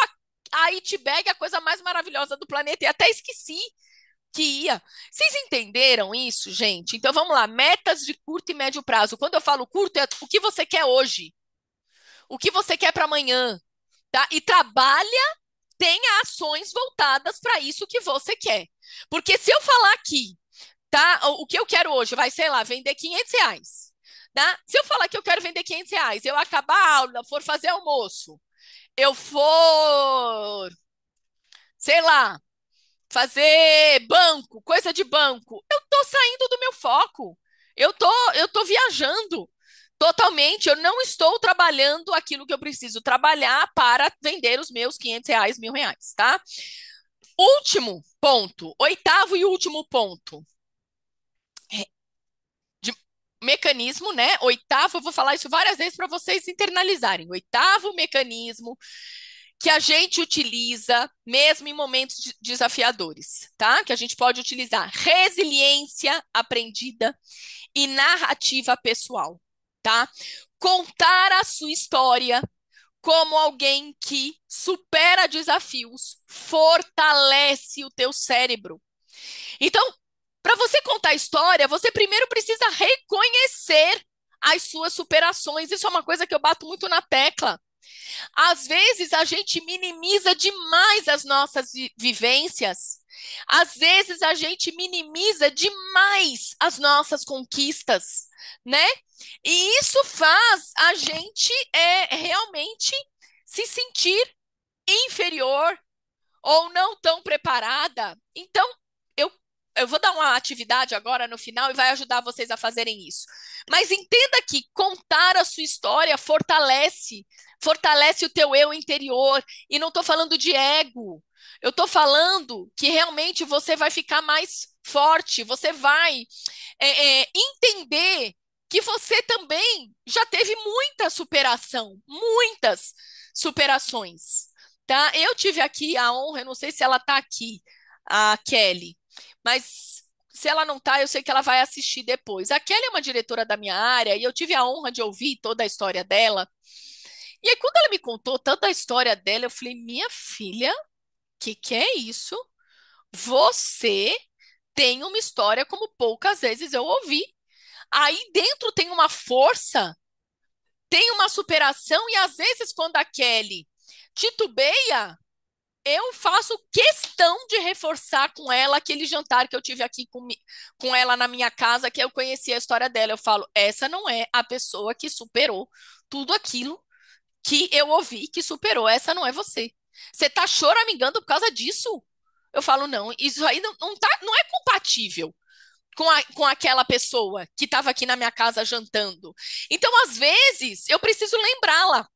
a Itbag a coisa mais maravilhosa do planeta, e até esqueci que ia. Vocês entenderam isso, gente? Então vamos lá, metas de curto e médio prazo. Quando eu falo curto, é o que você quer hoje, o que você quer para amanhã, tá? E trabalha tenha ações voltadas para isso que você quer. Porque se eu falar aqui, tá? O que eu quero hoje vai, sei lá, vender R$ 500. Tá? Se eu falar que eu quero vender R$ 500, eu acabar a aula, for fazer almoço, eu for, sei lá, fazer banco, coisa de banco, eu tô saindo do meu foco. Eu tô viajando totalmente. Eu não estou trabalhando aquilo que eu preciso trabalhar para vender os meus R$ 500, R$ 1.000, tá? Último ponto, oitavo e último ponto de mecanismo, né? Oitavo, eu vou falar isso várias vezes para vocês internalizarem. Oitavo mecanismo que a gente utiliza mesmo em momentos desafiadores, tá? Que a gente pode utilizar resiliência aprendida e narrativa pessoal, tá? Contar a sua história como alguém que supera desafios, fortalece o teu cérebro. Então, para você contar a história, você primeiro precisa reconhecer as suas superações. Isso é uma coisa que eu bato muito na tecla. Às vezes a gente minimiza demais as nossas vivências. Às vezes a gente minimiza demais as nossas conquistas, né? E isso faz a gente realmente se sentir inferior ou não tão preparada. Então, eu, eu vou dar uma atividade agora no final e vai ajudar vocês a fazerem isso. Mas entenda que contar a sua história fortalece o teu eu interior. E não estou falando de ego. Eu estou falando que realmente você vai ficar mais forte, você vai entender que você também já teve muita superação, muitas superações, tá? Eu tive aqui a honra, eu não sei se ela tá aqui, a Kelly, mas se ela não tá, eu sei que ela vai assistir depois. A Kelly é uma diretora da minha área e eu tive a honra de ouvir toda a história dela. E aí, quando ela me contou toda a história dela, eu falei, minha filha, que é isso? Você tem uma história como poucas vezes eu ouvi. Aí dentro tem uma força, tem uma superação, e às vezes, quando a Kelly titubeia, eu faço questão de reforçar com ela aquele jantar que eu tive aqui com ela na minha casa, que eu conheci a história dela. Eu falo, essa não é a pessoa que superou tudo aquilo que eu ouvi que superou. Essa não é você. Você tá choramingando por causa disso? Eu falo, não, isso aí não é compatível com aquela pessoa que estava aqui na minha casa jantando. Então, às vezes, eu preciso lembrá-la.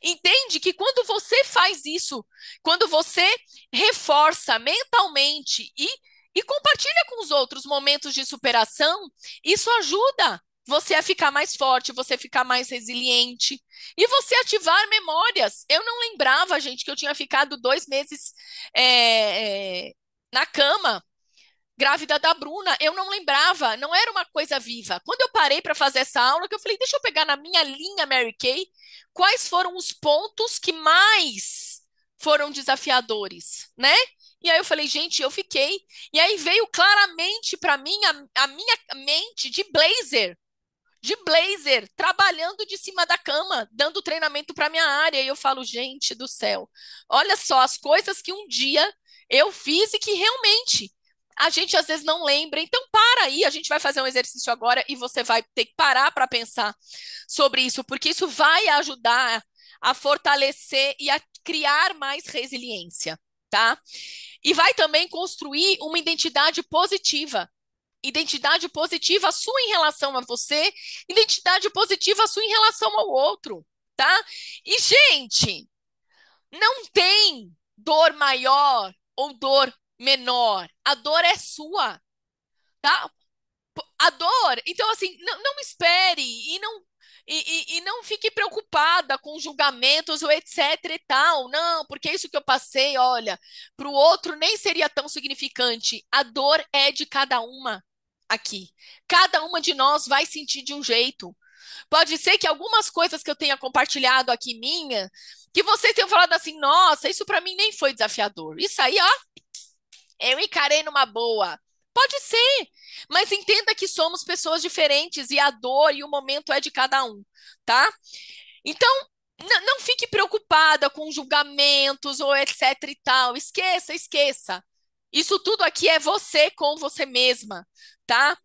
Entende que quando você faz isso, quando você reforça mentalmente e compartilha com os outros momentos de superação, isso ajuda você a ficar mais forte, você ficar mais resiliente e você ativar memórias. Eu não lembrava, gente, que eu tinha ficado 2 meses na cama grávida da Bruna, eu não lembrava, não era uma coisa viva. Quando eu parei para fazer essa aula, que eu falei, deixa eu pegar na minha linha Mary Kay, quais foram os pontos que mais foram desafiadores, né? E aí eu falei, gente, eu fiquei. E aí veio claramente para mim a minha mente de blazer, trabalhando de cima da cama, dando treinamento para minha área. E eu falo, gente do céu, olha só as coisas que um dia eu fiz e que realmente a gente às vezes não lembra. Então, para aí, a gente vai fazer um exercício agora e você vai ter que parar para pensar sobre isso, porque isso vai ajudar a fortalecer e a criar mais resiliência, tá? E vai também construir uma identidade positiva. Identidade positiva sua em relação a você, identidade positiva sua em relação ao outro, tá? E, gente, não tem dor maior ou dor menor. A dor é sua, tá? A dor, então assim, não espere e não fique preocupada com julgamentos ou etc e tal. Não, porque isso que eu passei, olha, para o outro nem seria tão significante. A dor é de cada uma aqui. Cada uma de nós vai sentir de um jeito. Pode ser que algumas coisas que eu tenha compartilhado aqui minha, que vocês tenham falado assim, nossa, isso para mim nem foi desafiador. Isso aí, ó, eu encarei numa boa. Pode ser, mas entenda que somos pessoas diferentes e a dor e o momento é de cada um, tá? Então, Não fique preocupada com julgamentos ou etc e tal. Esqueça, esqueça. Isso tudo aqui é você com você mesma, tá?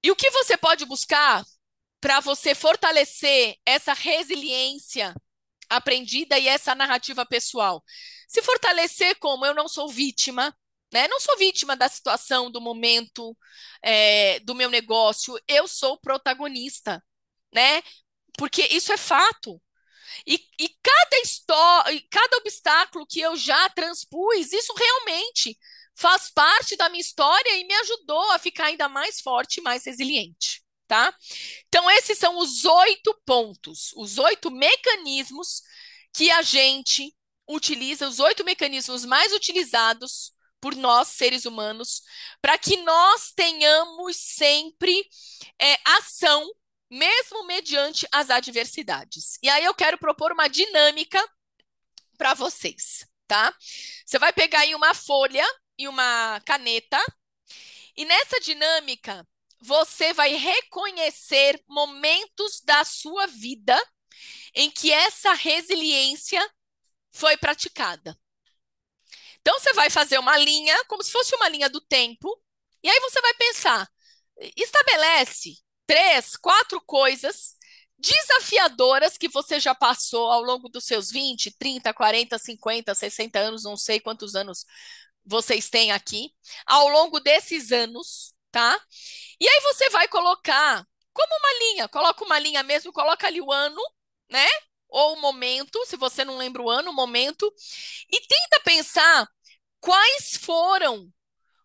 E o que você pode buscar para você fortalecer essa resiliência aprendida e essa narrativa pessoal? Se fortalecer como eu não sou vítima, né? Não sou vítima da situação, do momento, do meu negócio. Eu sou protagonista, né? Porque isso é fato. E cada história, cada obstáculo que eu já transpus, isso realmente faz parte da minha história e me ajudou a ficar ainda mais forte e mais resiliente, tá? Então, esses são os 8 pontos, os 8 mecanismos que a gente utiliza, os 8 mecanismos mais utilizados por nós, seres humanos, para que nós tenhamos sempre ação mesmo mediante as adversidades. E aí eu quero propor uma dinâmica para vocês, tá? Você vai pegar aí uma folha e uma caneta, e nessa dinâmica você vai reconhecer momentos da sua vida em que essa resiliência foi praticada. Então você vai fazer uma linha, como se fosse uma linha do tempo, e aí você vai pensar, estabelece 3, 4 coisas desafiadoras que você já passou ao longo dos seus 20, 30, 40, 50, 60 anos, não sei quantos anos vocês têm aqui, ao longo desses anos, tá? E aí você vai colocar como uma linha, coloca uma linha mesmo, coloca ali o ano, né? Ou o momento, se você não lembra o ano, o momento, e tenta pensar quais foram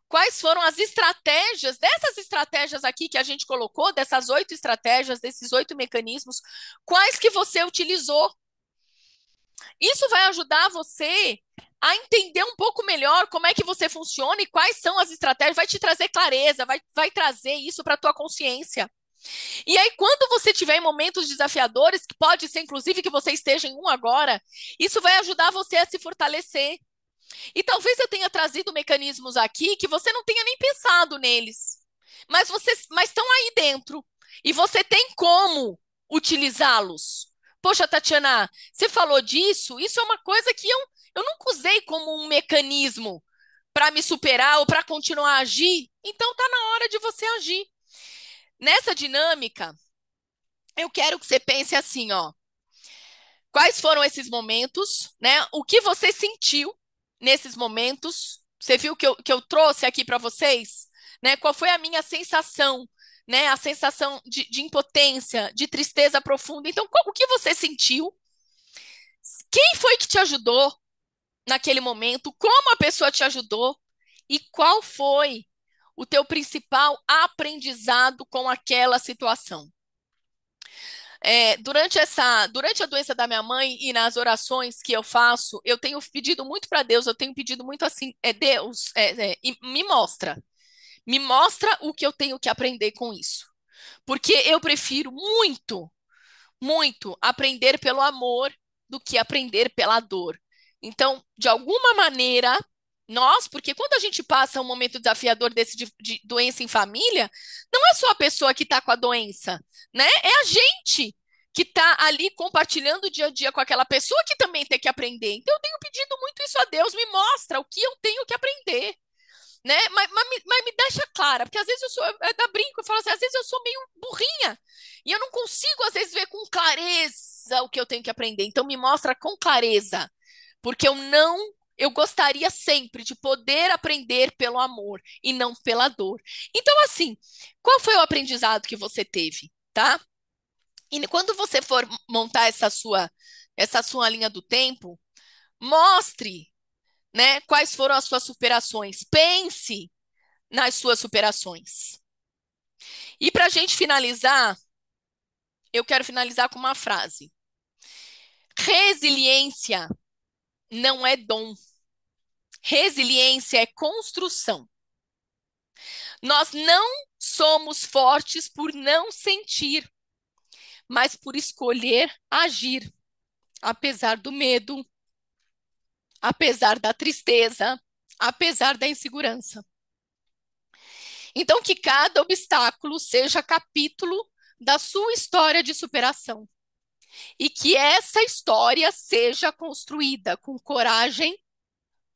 quais foram as estratégias, dessas estratégias aqui que a gente colocou, dessas 8 estratégias, desses 8 mecanismos, quais que você utilizou. Isso vai ajudar você a entender um pouco melhor como é que você funciona e quais são as estratégias, vai te trazer clareza, vai trazer isso para a tua consciência. E aí, quando você tiver em momentos desafiadores, que pode ser inclusive que você esteja em um agora, isso vai ajudar você a se fortalecer. E talvez eu tenha trazido mecanismos aqui que você não tenha nem pensado neles, mas estão aí dentro e você tem como utilizá-los. Poxa, Tatiana, você falou disso? Isso é uma coisa que eu nunca usei como um mecanismo para me superar ou para continuar a agir. Então tá na hora de você agir. Nessa dinâmica, eu quero que você pense assim, ó. Quais foram esses momentos, né? O que você sentiu nesses momentos? Você viu que eu trouxe aqui para vocês, né? Qual foi a minha sensação, né? A sensação de impotência, de tristeza profunda. Então, o que você sentiu? Quem foi que te ajudou naquele momento? Como a pessoa te ajudou? E qual foi o teu principal aprendizado com aquela situação? Durante a doença da minha mãe e nas orações que eu faço, eu tenho pedido muito para Deus, eu tenho pedido muito assim, Deus, me mostra o que eu tenho que aprender com isso. Porque eu prefiro muito, muito aprender pelo amor do que aprender pela dor. Então, de alguma maneira, porque quando a gente passa um momento desafiador desse de doença em família, não é só a pessoa que está com a doença, né? É a gente que está ali compartilhando o dia a dia com aquela pessoa que também tem que aprender. Então, eu tenho pedido muito isso a Deus, me mostra o que eu tenho que aprender, né? Mas me deixa clara, porque às vezes eu dá brinco, eu falo assim, às vezes eu sou meio burrinha e eu não consigo, às vezes, ver com clareza o que eu tenho que aprender. Então, me mostra com clareza, porque eu gostaria sempre de poder aprender pelo amor e não pela dor. Então, assim, qual foi o aprendizado que você teve, tá? E quando você for montar essa sua linha do tempo, mostre, né, quais foram as suas superações. Pense nas suas superações. E para a gente finalizar, eu quero finalizar com uma frase. Resiliência não é dom. Resiliência é construção. Nós não somos fortes por não sentir, mas por escolher agir, apesar do medo, apesar da tristeza, apesar da insegurança. Então, que cada obstáculo seja capítulo da sua história de superação. e que essa história seja construída com coragem,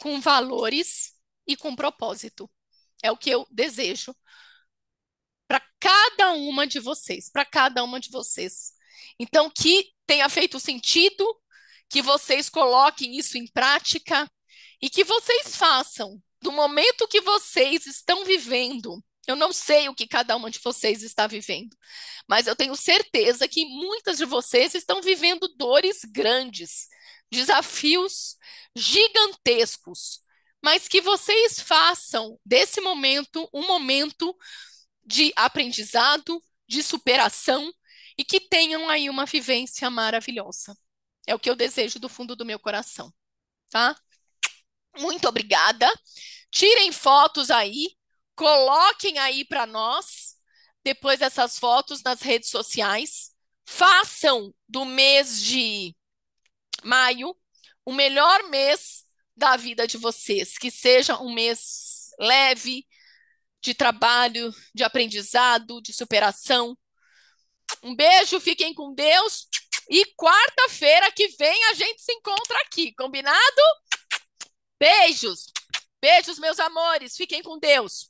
com valores e com propósito. É o que eu desejo para cada uma de vocês, para cada uma de vocês. Então, que tenha feito sentido, que vocês coloquem isso em prática e que vocês façam do momento que vocês estão vivendo. Eu não sei o que cada uma de vocês está vivendo, mas eu tenho certeza que muitas de vocês estão vivendo dores grandes, desafios gigantescos, mas que vocês façam desse momento um momento de aprendizado, de superação e que tenham aí uma vivência maravilhosa. É o que eu desejo do fundo do meu coração, tá? Muito obrigada. Tirem fotos aí, coloquem aí para nós, depois essas fotos nas redes sociais. Façam do mês de maio o melhor mês da vida de vocês, que seja um mês leve, de trabalho, de aprendizado, de superação. Um beijo, fiquem com Deus. E quarta-feira que vem a gente se encontra aqui, combinado? Beijos, beijos, meus amores, fiquem com Deus.